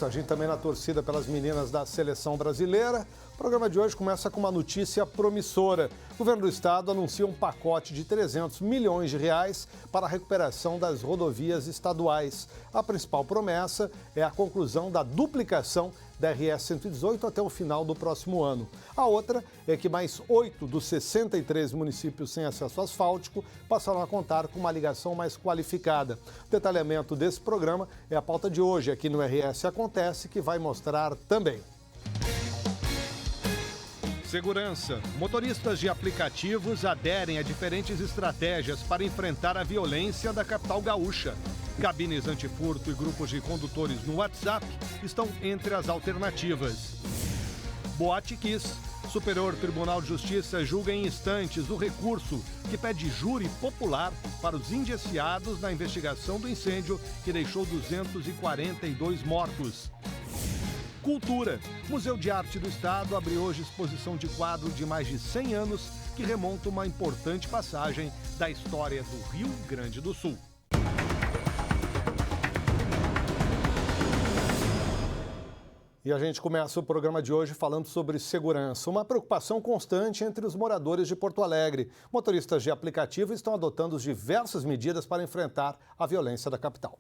A gente também na torcida pelas meninas da seleção brasileira. O programa de hoje começa com uma notícia promissora. O governo do estado anuncia um pacote de 300 milhões de reais para a recuperação das rodovias estaduais. A principal promessa é a conclusão da duplicação da RS 118 até o final do próximo ano. A outra é que mais 8 dos 63 municípios sem acesso asfáltico passarão a contar com uma ligação mais qualificada. O detalhamento desse programa é a pauta de hoje aqui no RS Acontece, que vai mostrar também. Segurança. Motoristas de aplicativos aderem a diferentes estratégias para enfrentar a violência da capital gaúcha. Cabines antifurto e grupos de condutores no WhatsApp estão entre as alternativas. Boate Kiss. Superior Tribunal de Justiça julga em instantes o recurso que pede júri popular para os indiciados na investigação do incêndio que deixou 242 mortos. Cultura. Museu de Arte do Estado abre hoje exposição de quadro de mais de 100 anos que remonta uma importante passagem da história do Rio Grande do Sul. E a gente começa o programa de hoje falando sobre segurança, uma preocupação constante entre os moradores de Porto Alegre. Motoristas de aplicativo estão adotando diversas medidas para enfrentar a violência da capital.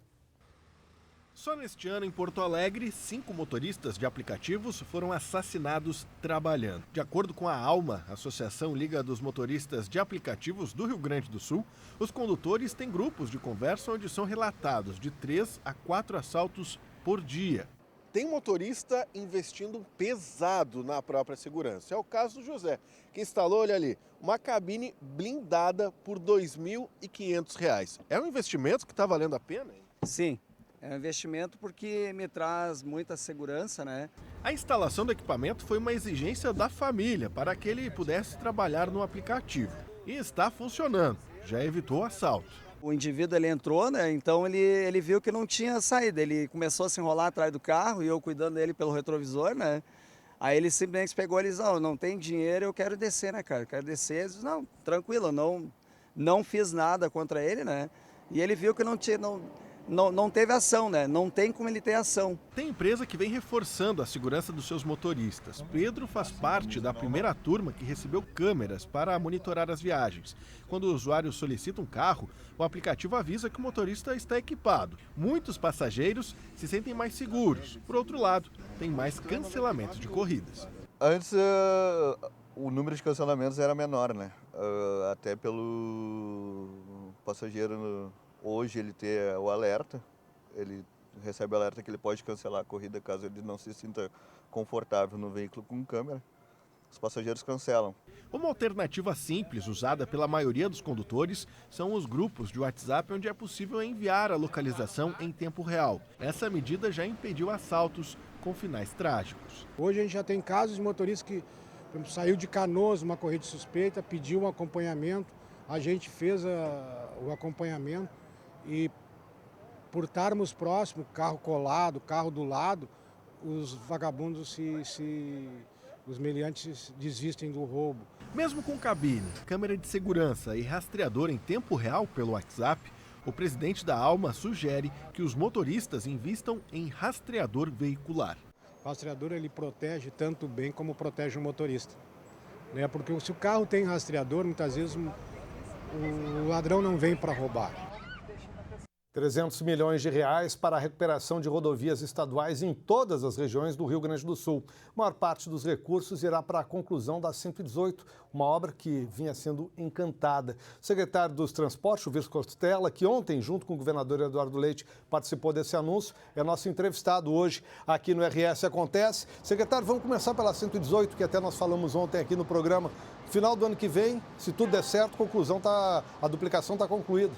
Só neste ano, em Porto Alegre, 5 motoristas de aplicativos foram assassinados trabalhando. De acordo com a ALMA, Associação Liga dos Motoristas de Aplicativos do Rio Grande do Sul, os condutores têm grupos de conversa onde são relatados de 3 a 4 assaltos por dia. Tem motorista investindo pesado na própria segurança. É o caso do José, que instalou, olha ali, uma cabine blindada por R$ 2.500. É um investimento que está valendo a pena, hein? Sim. É um investimento porque me traz muita segurança, né? A instalação do equipamento foi uma exigência da família para que ele pudesse trabalhar no aplicativo. E está funcionando, já evitou assalto. O indivíduo ele entrou, né? Então ele viu que não tinha saída. Ele começou a se enrolar atrás do carro e eu cuidando dele pelo retrovisor, né? Aí ele simplesmente pegou e disse, não tem dinheiro, eu quero descer, né, cara? Eu quero descer. Ele disse, não, tranquilo, não fiz nada contra ele, né? E ele viu que não teve ação, né? Não tem como ele ter ação. Tem empresa que vem reforçando a segurança dos seus motoristas. Pedro faz parte da primeira turma que recebeu câmeras para monitorar as viagens. Quando o usuário solicita um carro, o aplicativo avisa que o motorista está equipado. Muitos passageiros se sentem mais seguros. Por outro lado, tem mais cancelamentos de corridas. Antes, o número de cancelamentos era menor, né? Até pelo passageiro... Hoje ele tem o alerta, ele recebe o alerta que ele pode cancelar a corrida caso ele não se sinta confortável no veículo com câmera. Os passageiros cancelam. Uma alternativa simples usada pela maioria dos condutores são os grupos de WhatsApp onde é possível enviar a localização em tempo real. Essa medida já impediu assaltos com finais trágicos. Hoje a gente já tem casos de motoristas que, por exemplo, saiu de Canoas uma corrida suspeita, pediu um acompanhamento, a gente fez o acompanhamento. E por estarmos próximos, carro colado, carro do lado, os vagabundos, os meliantes desistem do roubo. Mesmo com cabine, câmera de segurança e rastreador em tempo real pelo WhatsApp, o presidente da ALMA sugere que os motoristas invistam em rastreador veicular. O rastreador ele protege tanto o bem como protege o motorista, né? Porque se o carro tem rastreador, muitas vezes o ladrão não vem para roubar. 300 milhões de reais para a recuperação de rodovias estaduais em todas as regiões do Rio Grande do Sul. A maior parte dos recursos irá para a conclusão da 118, uma obra que vinha sendo encantada. O secretário dos Transportes, o Vitor Costela, que ontem, junto com o governador Eduardo Leite, participou desse anúncio, é nosso entrevistado hoje aqui no RS Acontece. Secretário, vamos começar pela 118, que até nós falamos ontem aqui no programa. Final do ano que vem, se tudo der certo, a duplicação está concluída.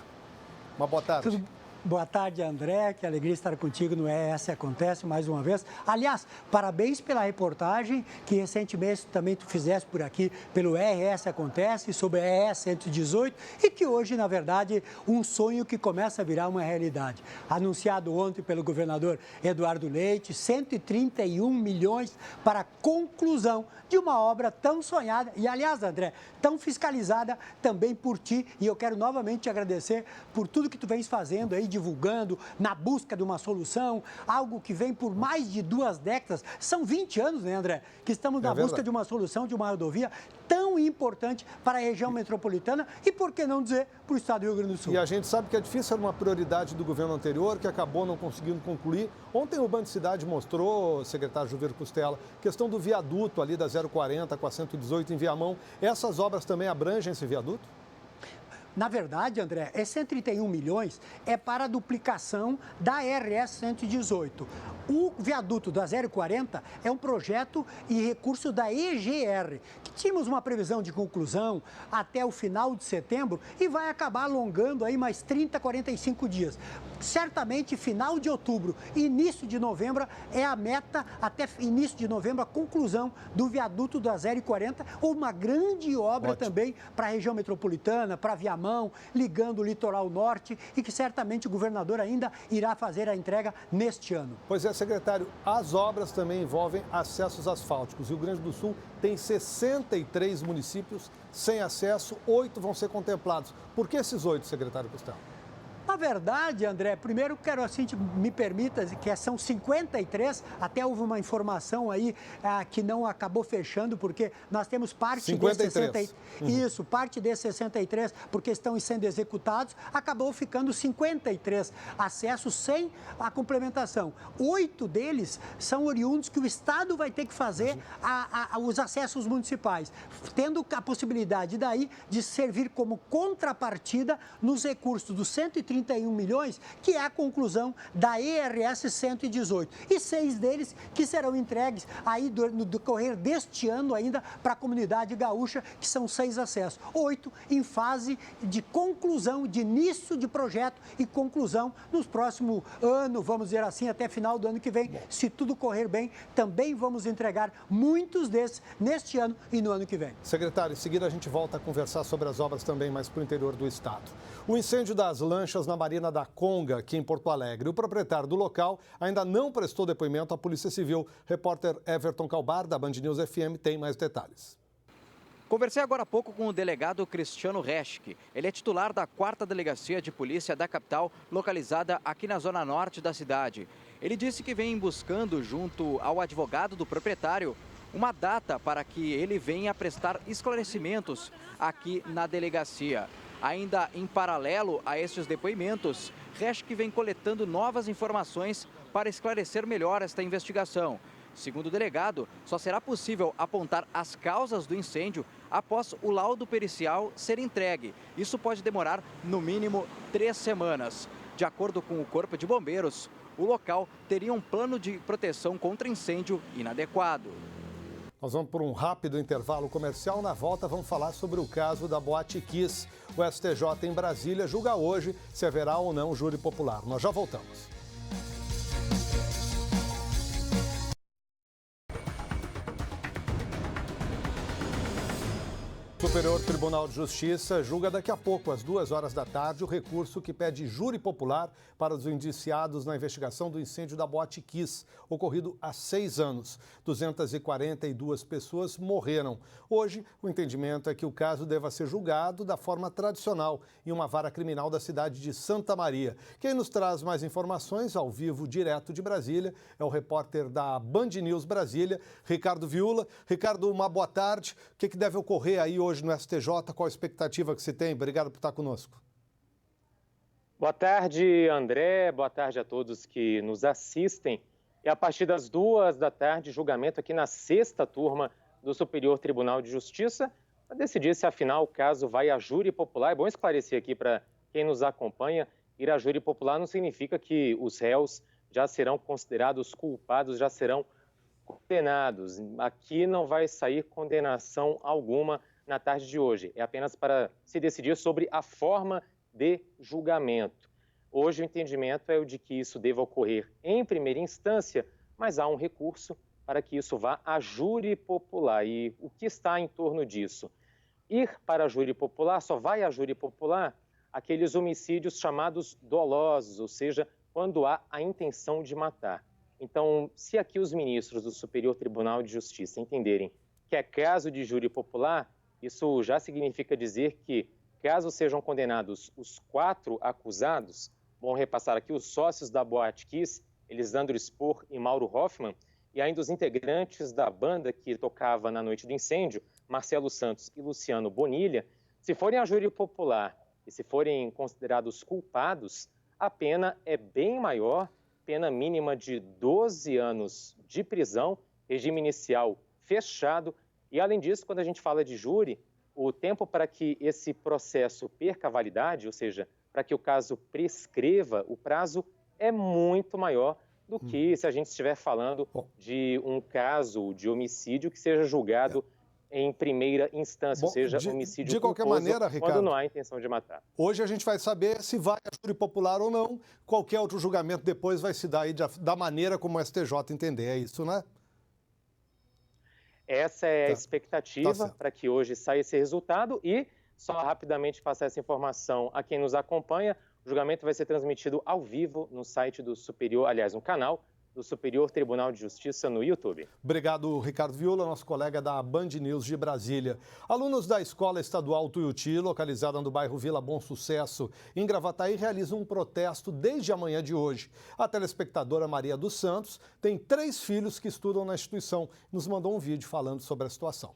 Uma boa tarde. Boa tarde, André. Que alegria estar contigo no RS Acontece mais uma vez. Aliás, parabéns pela reportagem que recentemente também tu fizeste por aqui pelo RS Acontece sobre a RS 118 e que hoje, na verdade, um sonho que começa a virar uma realidade. Anunciado ontem pelo governador Eduardo Leite, 131 milhões para a conclusão de uma obra tão sonhada e, aliás, André, tão fiscalizada também por ti. E eu quero novamente te agradecer por tudo que tu vens fazendo aí divulgando na busca de uma solução, algo que vem por mais de 2 décadas. São 20 anos, né, André, que estamos na busca de uma solução de uma rodovia tão importante para a região metropolitana e, por que não dizer, para o estado do Rio Grande do Sul. E a gente sabe que é difícil, era uma prioridade do governo anterior, que acabou não conseguindo concluir. Ontem o Banco de Cidade mostrou, secretário Juveiro Costela, questão do viaduto ali da 040 com a 118 em Viamão. Essas obras também abrangem esse viaduto? Na verdade, André, 131 milhões é para a duplicação da RS 118. O viaduto da 040 é um projeto e recurso da EGR, que tínhamos uma previsão de conclusão até o final de setembro e vai acabar alongando aí mais 30, 45 dias. Certamente, final de outubro e início de novembro é a meta, até início de novembro, a conclusão do viaduto da 040, uma grande obra também para a região metropolitana, para Viamão, ligando o litoral norte e que certamente o governador ainda irá fazer a entrega neste ano. Pois é, secretário, as obras também envolvem acessos asfálticos. O Rio Grande do Sul tem 63 municípios sem acesso, 8 vão ser contemplados. Por que esses 8, secretário Costela? Na verdade, André, primeiro quero assim, me permita que são 53, até houve uma informação aí que não acabou fechando, porque nós temos parte 53. desses 60, isso, parte desses 63, porque estão sendo executados, acabou ficando 53 acessos sem a complementação. 8 deles são oriundos que o Estado vai ter que fazer os acessos municipais, tendo a possibilidade daí de servir como contrapartida nos recursos dos 131 milhões, que é a conclusão da ERS 118. E 6 deles que serão entregues aí no decorrer deste ano ainda para a comunidade gaúcha, que são 6 acessos. 8 em fase de conclusão, de início de projeto e conclusão nos próximos anos, vamos dizer assim, até final do ano que vem. Se tudo correr bem, também vamos entregar muitos desses neste ano e no ano que vem. Secretário, em seguida a gente volta a conversar sobre as obras também mais para o interior do estado. O incêndio das lanchas na Marina da Conga, aqui em Porto Alegre. O proprietário do local ainda não prestou depoimento à Polícia Civil. Repórter Everton Calbar, da Band News FM, tem mais detalhes. Conversei agora há pouco com o delegado Cristiano Reschke. Ele é titular da 4ª Delegacia de Polícia da capital, localizada aqui na zona norte da cidade. Ele disse que vem buscando, junto ao advogado do proprietário, uma data para que ele venha prestar esclarecimentos aqui na delegacia. Ainda em paralelo a estes depoimentos, Reschke vem coletando novas informações para esclarecer melhor esta investigação. Segundo o delegado, só será possível apontar as causas do incêndio após o laudo pericial ser entregue. Isso pode demorar, no mínimo, 3 semanas. De acordo com o Corpo de Bombeiros, o local teria um plano de proteção contra incêndio inadequado. Nós vamos por um rápido intervalo comercial. Na volta, vamos falar sobre o caso da Boate Kiss. O STJ em Brasília julga hoje se haverá ou não júri popular. Nós já voltamos. O Superior Tribunal de Justiça julga daqui a pouco, às 2 horas da tarde, o recurso que pede júri popular para os indiciados na investigação do incêndio da Boate Kiss, ocorrido há 6 anos. 242 pessoas morreram. Hoje, o entendimento é que o caso deva ser julgado da forma tradicional, em uma vara criminal da cidade de Santa Maria. Quem nos traz mais informações, ao vivo, direto de Brasília, é o repórter da Band News Brasília, Ricardo Viula. Ricardo, uma boa tarde. O que deve ocorrer aí hoje no STJ? Qual a expectativa que se tem? Obrigado por estar conosco. Boa tarde, André. Boa tarde a todos que nos assistem. E a partir das 2 da tarde, julgamento aqui na 6ª turma do Superior Tribunal de Justiça para decidir se, afinal, o caso vai a júri popular. É bom esclarecer aqui para quem nos acompanha, ir a júri popular não significa que os réus já serão considerados culpados, já serão condenados. Aqui não vai sair condenação alguma na tarde de hoje. É apenas para se decidir sobre a forma de julgamento. Hoje o entendimento é o de que isso deva ocorrer em primeira instância, mas há um recurso para que isso vá a júri popular. E o que está em torno disso? Ir para a júri popular, só vai a júri popular aqueles homicídios chamados dolosos, ou seja, quando há a intenção de matar. Então, se aqui os ministros do Superior Tribunal de Justiça entenderem que é caso de júri popular, isso já significa dizer que, caso sejam condenados os 4 acusados, Bom repassar aqui os sócios da Boate Kiss, Elisandro Spor e Mauro Hoffman, e ainda os integrantes da banda que tocava na noite do incêndio, Marcelo Santos e Luciano Bonilha, se forem a júri popular e se forem considerados culpados, a pena é bem maior, pena mínima de 12 anos de prisão, regime inicial fechado. E, além disso, quando a gente fala de júri, o tempo para que esse processo perca a validade, ou seja, para que o caso prescreva, o prazo é muito maior do que se a gente estiver falando de um caso de homicídio que seja julgado em primeira instância, ou seja, homicídio de qualquer maneira, Ricardo, quando não há intenção de matar. Hoje a gente vai saber se vai a júri popular ou não. Qualquer outro julgamento depois vai se dar aí da maneira como o STJ entender. É isso, né? Essa é a expectativa para que hoje saia esse resultado e, só rapidamente passar essa informação a quem nos acompanha, o julgamento vai ser transmitido ao vivo no site do Superior, aliás, no canal do Superior Tribunal de Justiça no YouTube. Obrigado, Ricardo Viola, nosso colega da Band News de Brasília. Alunos da Escola Estadual Tuiuti, localizada no bairro Vila Bom Sucesso, em Gravataí, realizam um protesto desde a manhã de hoje. A telespectadora Maria dos Santos tem 3 filhos que estudam na instituição. Nos mandou um vídeo falando sobre a situação.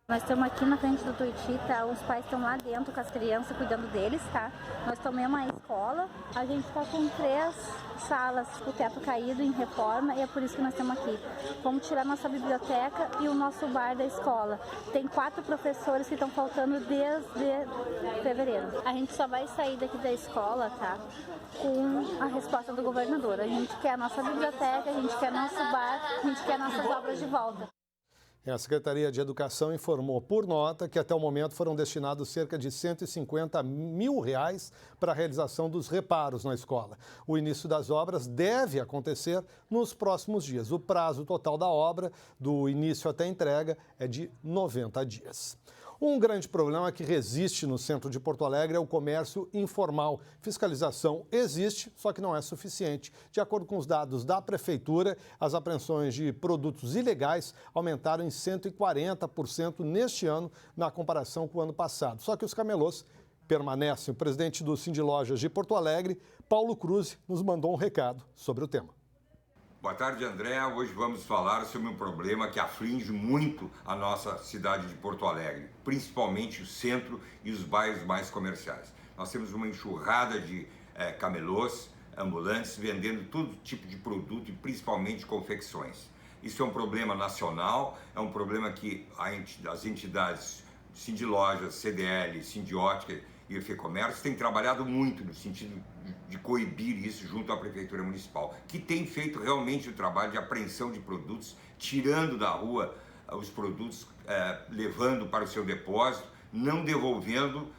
Nós estamos aqui na frente do Tuiuti, tá? Os pais estão lá dentro com as crianças, cuidando deles, tá? Nós estamos em uma escola, a gente está com 3 salas, o teto caído, em reforma, e é por isso que nós estamos aqui. Vamos tirar nossa biblioteca e o nosso bar da escola. Tem 4 professores que estão faltando desde fevereiro. A gente só vai sair daqui da escola, tá? Com a resposta do governador. A gente quer a nossa biblioteca, a gente quer nosso bar, a gente quer nossas obras de volta. A Secretaria de Educação informou por nota que até o momento foram destinados cerca de R$150 mil para a realização dos reparos na escola. O início das obras deve acontecer nos próximos dias. O prazo total da obra, do início até a entrega, é de 90 dias. Um grande problema que resiste no centro de Porto Alegre é o comércio informal. Fiscalização existe, só que não é suficiente. De acordo com os dados da Prefeitura, as apreensões de produtos ilegais aumentaram em 140% neste ano, na comparação com o ano passado. Só que os camelôs permanecem. O presidente do Sindilojas de Porto Alegre, Paulo Cruz, nos mandou um recado sobre o tema. Boa tarde, André. Hoje vamos falar sobre um problema que aflige muito a nossa cidade de Porto Alegre, principalmente o centro e os bairros mais comerciais. Nós temos uma enxurrada de camelôs, ambulantes, vendendo todo tipo de produto e principalmente confecções. Isso é um problema nacional, é um problema que as entidades Sindilojas, CDL, Sindiótica e o FEComércio têm trabalhado muito no sentido de coibir isso junto à Prefeitura Municipal, que tem feito realmente o trabalho de apreensão de produtos, tirando da rua os produtos, levando para o seu depósito, não devolvendo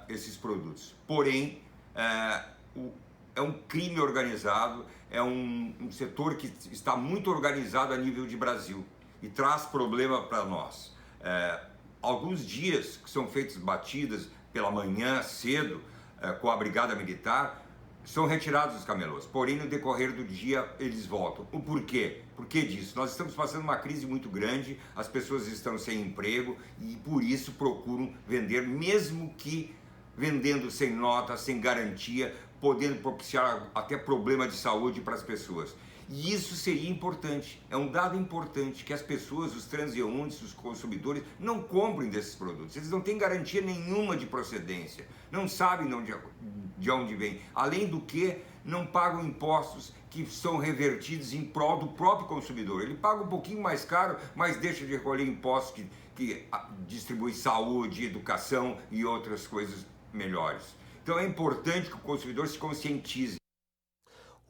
esses produtos. Porém, é um crime organizado, é um setor que está muito organizado a nível de Brasil e traz problema para nós. Alguns dias que são feitas batidas pela manhã, cedo, com a Brigada Militar, são retirados os camelôs. Porém, no decorrer do dia, eles voltam. O porquê? Por que disso? Nós estamos passando uma crise muito grande, as pessoas estão sem emprego e, por isso, procuram vender, mesmo que vendendo sem nota, sem garantia, podendo propiciar até problema de saúde para as pessoas. E isso seria importante, é um dado importante, que as pessoas, os transeuntes, os consumidores, não comprem desses produtos. Eles não têm garantia nenhuma de procedência, não sabem de onde vem. Além do que, não pagam impostos que são revertidos em prol do próprio consumidor. Ele paga um pouquinho mais caro, mas deixa de recolher impostos que distribuem saúde, educação e outras coisas melhores. Então é importante que o consumidor se conscientize.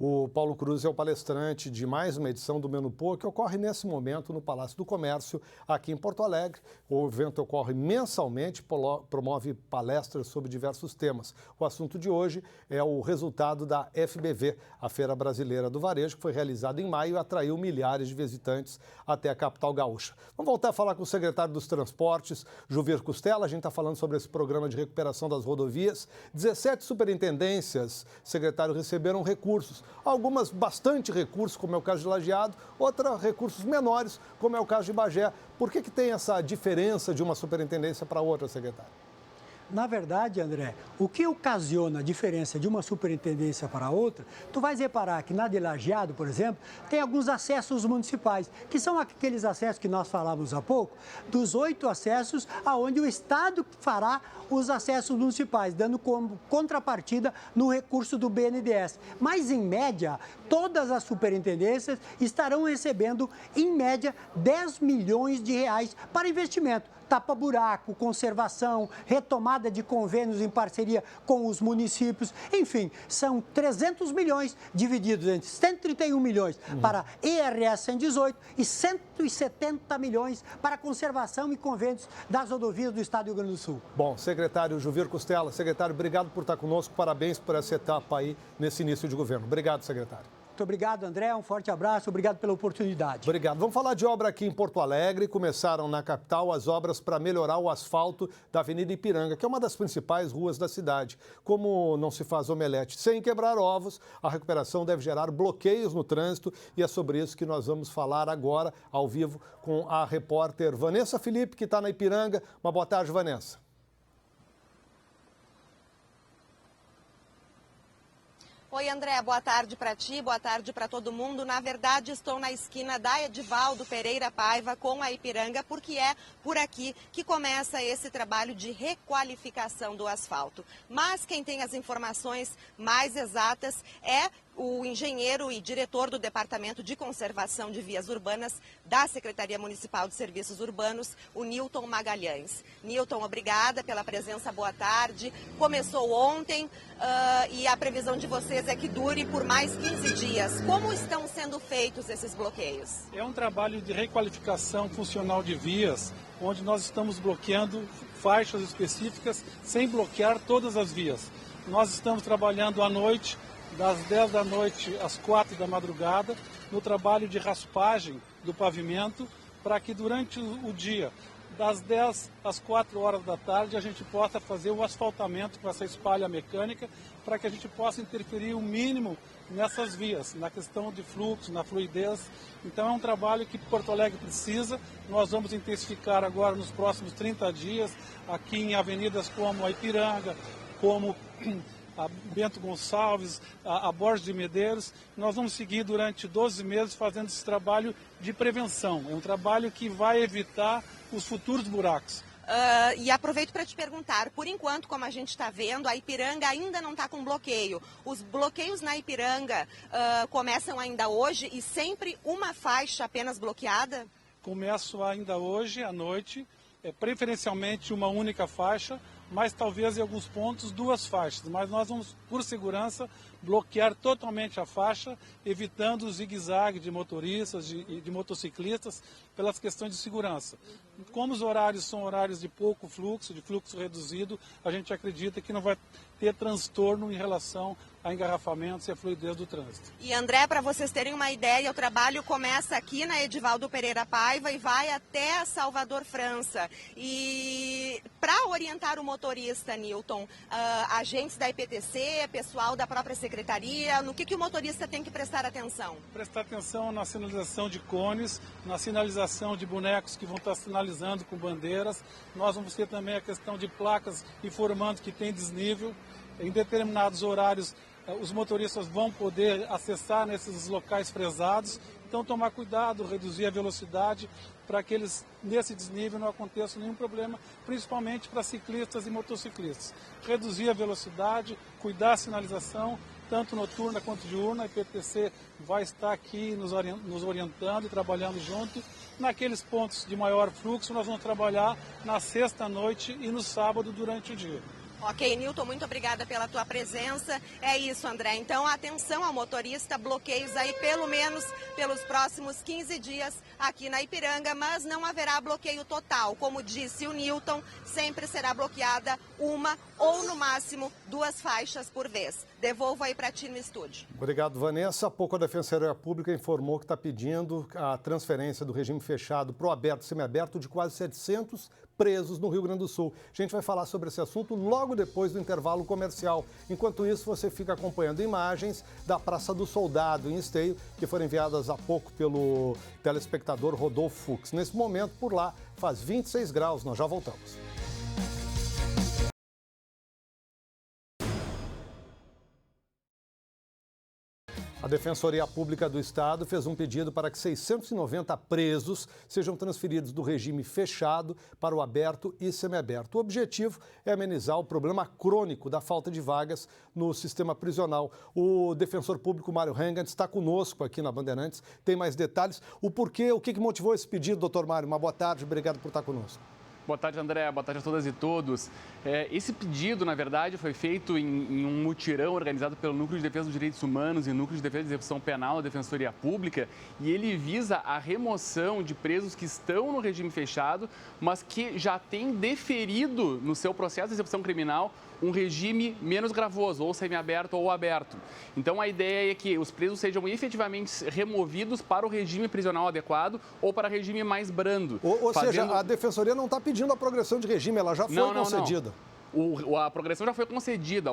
O Paulo Cruz é o palestrante de mais uma edição do Menupô, que ocorre nesse momento no Palácio do Comércio, aqui em Porto Alegre. O evento ocorre mensalmente, promove palestras sobre diversos temas. O assunto de hoje é o resultado da FBV, a Feira Brasileira do Varejo, que foi realizada em maio e atraiu milhares de visitantes até a capital gaúcha. Vamos voltar a falar com o secretário dos Transportes, Juvir Costela. A gente está falando sobre esse programa de recuperação das rodovias. 17 superintendências, secretário, receberam recursos. Algumas bastante recursos, como é o caso de Lajeado, outras recursos menores, como é o caso de Bagé. Por que tem essa diferença de uma superintendência para outra, secretário? Na verdade, André, o que ocasiona a diferença de uma superintendência para outra, tu vais reparar que na de Lajeado, por exemplo, tem alguns acessos municipais, que são aqueles acessos que nós falávamos há pouco, dos 8 acessos aonde o Estado fará os acessos municipais, dando como contrapartida no recurso do BNDES. Mas, em média, todas as superintendências estarão recebendo, em média, 10 milhões de reais para investimento. Tapa-buraco, conservação, retomada de convênios em parceria com os municípios. Enfim, são 300 milhões divididos entre 131 milhões para IRS 118 e 170 milhões para conservação e convênios das rodovias do Estado do Rio Grande do Sul. Bom, secretário Juvir Costela, secretário, obrigado por estar conosco, parabéns por essa etapa aí nesse início de governo. Obrigado, secretário. Muito obrigado, André. Um forte abraço. Obrigado pela oportunidade. Obrigado. Vamos falar de obra aqui em Porto Alegre. Começaram na capital as obras para melhorar o asfalto da Avenida Ipiranga, que é uma das principais ruas da cidade. Como não se faz omelete sem quebrar ovos, a recuperação deve gerar bloqueios no trânsito e é sobre isso que nós vamos falar agora, ao vivo, com a repórter Vanessa Felipe, que está na Ipiranga. Uma boa tarde, Vanessa. Oi, André, boa tarde para ti, boa tarde para todo mundo. Na verdade, estou na esquina da Edivaldo Pereira Paiva com a Ipiranga, porque é por aqui que começa esse trabalho de requalificação do asfalto. Mas quem tem as informações mais exatas é o engenheiro e diretor do Departamento de Conservação de Vias Urbanas da Secretaria Municipal de Serviços Urbanos, o Nilton Magalhães. Nilton, obrigada pela presença, boa tarde. Começou ontem e a previsão de vocês é que dure por mais 15 dias. Como estão sendo feitos esses bloqueios? É um trabalho de requalificação funcional de vias, onde nós estamos bloqueando faixas específicas sem bloquear todas as vias. Nós estamos trabalhando à noite, das 10 da noite às 4 da madrugada, no trabalho de raspagem do pavimento, para que durante o dia, das 10 às 4 horas da tarde, a gente possa fazer o asfaltamento com essa espalha mecânica, para que a gente possa interferir o mínimo nessas vias, na questão de fluxo, na fluidez. Então é um trabalho que Porto Alegre precisa. Nós vamos intensificar agora nos próximos 30 dias, aqui em avenidas como a Ipiranga, como a Bento Gonçalves, a Borges de Medeiros. Nós vamos seguir durante 12 meses fazendo esse trabalho de prevenção. É um trabalho que vai evitar os futuros buracos. E aproveito para te perguntar, por enquanto, como a gente está vendo, a Ipiranga ainda não está com bloqueio. Os bloqueios na Ipiranga começam ainda hoje e sempre uma faixa apenas bloqueada? Começo ainda hoje, à noite, preferencialmente uma única faixa, mas talvez em alguns pontos 2 faixas. Mas nós vamos, por segurança, bloquear totalmente a faixa, evitando o zigue-zague de motoristas e de motociclistas pelas questões de segurança. Como os horários são horários de pouco fluxo, de fluxo reduzido, a gente acredita que não vai ter transtorno em relação a engarrafamentos e a fluidez do trânsito. E André, para vocês terem uma ideia, o trabalho começa aqui na Edivaldo Pereira Paiva e vai até Salvador, França. E para orientar o motorista, Nilton, agentes da IPTC, pessoal da própria secretaria, no que o motorista tem que prestar atenção? Prestar atenção na sinalização de cones, na sinalização de bonecos que vão estar sinalizando com bandeiras. Nós vamos ter também a questão de placas informando que tem desnível. Em determinados horários, os motoristas vão poder acessar nesses locais fresados. Então, tomar cuidado, reduzir a velocidade para que eles, nesse desnível, não aconteça nenhum problema, principalmente para ciclistas e motociclistas. Reduzir a velocidade, cuidar da sinalização, tanto noturna quanto diurna. A IPTC vai estar aqui nos orientando e trabalhando junto. Naqueles pontos de maior fluxo, nós vamos trabalhar na sexta-noite e no sábado durante o dia. Ok, Nilton, muito obrigada pela tua presença. É isso, André. Então, atenção ao motorista, bloqueios aí pelo menos pelos próximos 15 dias aqui na Ipiranga, mas não haverá bloqueio total. Como disse o Nilton, sempre será bloqueada uma ou, no máximo, 2 faixas por vez. Devolvo aí para ti no estúdio. Obrigado, Vanessa. Há pouco a Defensoria Pública informou que está pedindo a transferência do regime fechado para o aberto e semiaberto de quase 700 presos no Rio Grande do Sul. A gente vai falar sobre esse assunto logo depois do intervalo comercial. Enquanto isso, você fica acompanhando imagens da Praça do Soldado, em Esteio, que foram enviadas há pouco pelo telespectador Rodolfo Fux. Nesse momento, por lá, faz 26 graus. Nós já voltamos. Defensoria Pública do Estado fez um pedido para que 690 presos sejam transferidos do regime fechado para o aberto e semiaberto. O objetivo é amenizar o problema crônico da falta de vagas no sistema prisional. O defensor público Mário Hengat está conosco aqui na Bandeirantes. Tem mais detalhes. O porquê, o que motivou esse pedido, doutor Mário? Uma boa tarde, obrigado por estar conosco. Boa tarde, André. Boa tarde a todas e todos. Esse pedido, na verdade, foi feito em um mutirão organizado pelo Núcleo de Defesa dos Direitos Humanos e Núcleo de Defesa de Execução Penal da Defensoria Pública, e ele visa a remoção de presos que estão no regime fechado, mas que já têm deferido no seu processo de execução criminal um regime menos gravoso, ou semiaberto ou aberto. Então, a ideia é que os presos sejam efetivamente removidos para o regime prisional adequado ou para regime mais brando. Ou seja, a Defensoria não está pedindo a progressão de regime, ela já foi concedida. A progressão já foi concedida.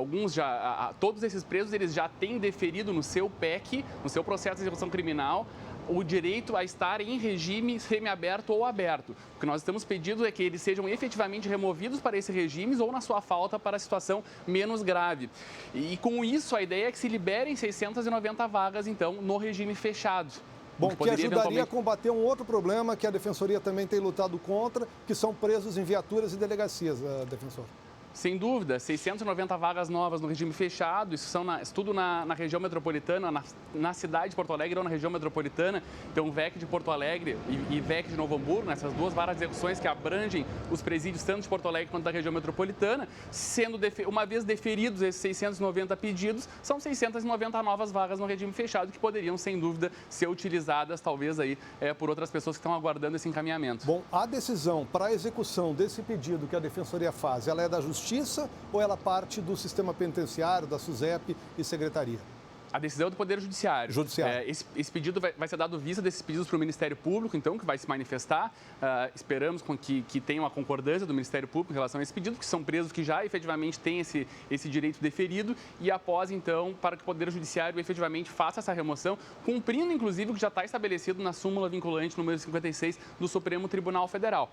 Todos esses presos, eles já têm deferido no seu PEC, no seu processo de execução criminal, o direito a estar em regime semiaberto ou aberto. O que nós estamos pedindo é que eles sejam efetivamente removidos para esses regimes ou, na sua falta, para a situação menos grave. E com isso, a ideia é que se liberem 690 vagas, então, no regime fechado. Bom, que ajudaria a combater um outro problema que a Defensoria também tem lutado contra, que são presos em viaturas e delegacias, defensor. Sem dúvida, 690 vagas novas no regime fechado, isso tudo na região metropolitana, na cidade de Porto Alegre ou na região metropolitana. Então, VEC de Porto Alegre e VEC de Novo Hamburgo, essas duas varas de execuções que abrangem os presídios tanto de Porto Alegre quanto da região metropolitana, uma vez deferidos esses 690 pedidos, são 690 novas vagas no regime fechado que poderiam, sem dúvida, ser utilizadas, talvez, aí, por outras pessoas que estão aguardando esse encaminhamento. Bom, a decisão para a execução desse pedido que a Defensoria faz, ela é da Justiça ou ela parte do sistema penitenciário, da SUSEP e Secretaria? A decisão é do Poder Judiciário. Esse pedido vai ser dado vista desses pedidos para o Ministério Público, então, que vai se manifestar. Esperamos que tenha uma concordância do Ministério Público em relação a esse pedido, que são presos que já efetivamente têm esse direito deferido, e após, então, para que o Poder Judiciário efetivamente faça essa remoção, cumprindo, inclusive, o que já está estabelecido na súmula vinculante número 56 do Supremo Tribunal Federal.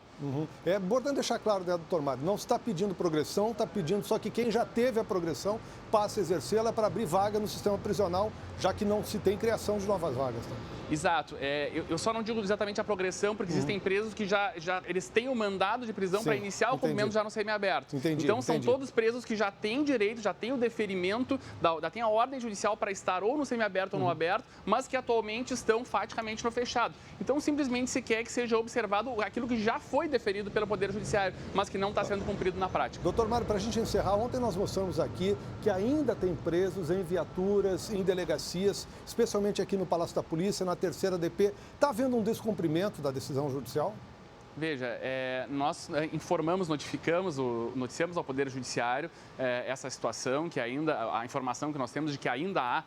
É importante deixar claro, né, doutor Mário, não está pedindo progressão, está pedindo só que quem já teve a progressão passe a exercê-la para abrir vaga no sistema prisional, já que não se tem criação de novas vagas. Tá? Exato. Eu só não digo exatamente a progressão, porque existem presos que já eles têm o mandado de prisão para iniciar o cumprimento já no semiaberto. Então, são todos presos que já têm direito, já têm o deferimento, já têm a ordem judicial para estar ou no semiaberto ou no aberto, mas que atualmente estão faticamente no fechado. Então, simplesmente se quer que seja observado aquilo que já foi deferido pelo Poder Judiciário, mas que não está sendo cumprido na prática. Doutor Mário, para a gente encerrar, ontem nós mostramos aqui que ainda tem presos em viaturas, em delegacias, especialmente aqui no Palácio da Polícia, na terceira DP. Está havendo um descumprimento da decisão judicial? Veja, nós noticiamos ao Poder Judiciário essa situação, que ainda, a informação que nós temos de que ainda há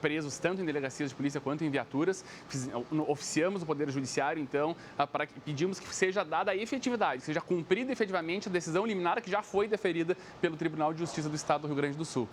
presos tanto em delegacias de polícia quanto em viaturas. Oficiamos o Poder Judiciário, então, para que pedimos que seja dada a efetividade, que seja cumprida efetivamente a decisão liminar que já foi deferida pelo Tribunal de Justiça do Estado do Rio Grande do Sul.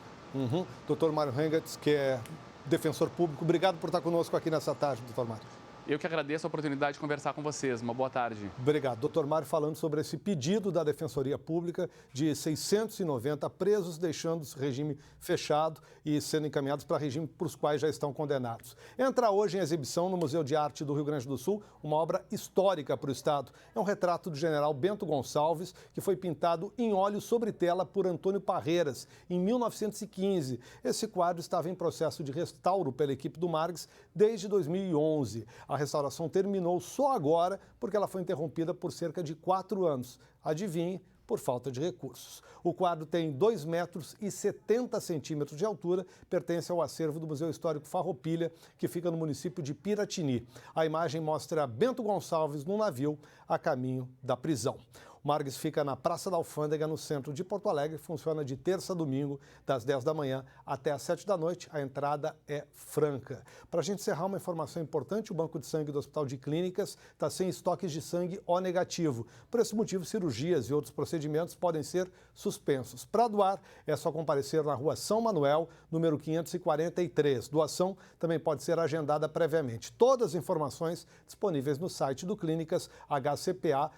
Doutor Mário Hengat, que é defensor público, obrigado por estar conosco aqui nessa tarde, doutor Mário. Eu que agradeço a oportunidade de conversar com vocês. Uma boa tarde. Obrigado. Doutor Mário falando sobre esse pedido da Defensoria Pública de 690 presos deixando esse regime fechado e sendo encaminhados para regime para os quais já estão condenados. Entra hoje em exibição no Museu de Arte do Rio Grande do Sul uma obra histórica para o Estado. É um retrato do general Bento Gonçalves, que foi pintado em óleo sobre tela por Antônio Parreiras, em 1915. Esse quadro estava em processo de restauro pela equipe do Margs desde 2011. A restauração terminou só agora porque ela foi interrompida por cerca de 4 anos. Adivinhe, por falta de recursos. O quadro tem 2,70 metros de altura, pertence ao acervo do Museu Histórico Farroupilha, que fica no município de Piratini. A imagem mostra Bento Gonçalves num navio a caminho da prisão. O Margs fica na Praça da Alfândega, no centro de Porto Alegre. Funciona de terça a domingo, das 10 da manhã até às 7 da noite. A entrada é franca. Para a gente encerrar, uma informação importante: o Banco de Sangue do Hospital de Clínicas está sem estoques de sangue O negativo. Por esse motivo, cirurgias e outros procedimentos podem ser suspensos. Para doar, é só comparecer na Rua São Manuel, número 543. Doação também pode ser agendada previamente. Todas as informações disponíveis no site do Clínicas, hcpa.edu.br.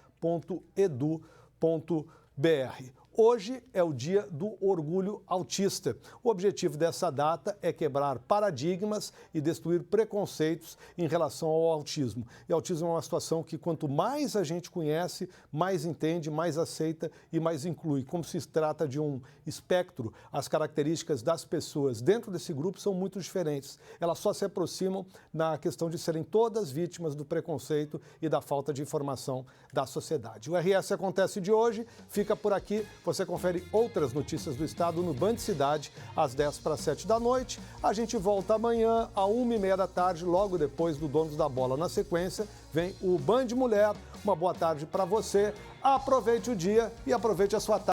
Hoje é o dia do orgulho autista. O objetivo dessa data é quebrar paradigmas e destruir preconceitos em relação ao autismo. E autismo é uma situação que quanto mais a gente conhece, mais entende, mais aceita e mais inclui. Como se trata de um espectro, as características das pessoas dentro desse grupo são muito diferentes. Elas só se aproximam na questão de serem todas vítimas do preconceito e da falta de informação da sociedade. O RS Acontece de hoje fica por aqui. Você confere outras notícias do estado no Band Cidade, às 10:50 da noite. A gente volta amanhã, às 1:30 da tarde, logo depois do Donos da Bola. Na sequência, vem o Band Mulher. Uma boa tarde para você. Aproveite o dia e aproveite a sua tarde.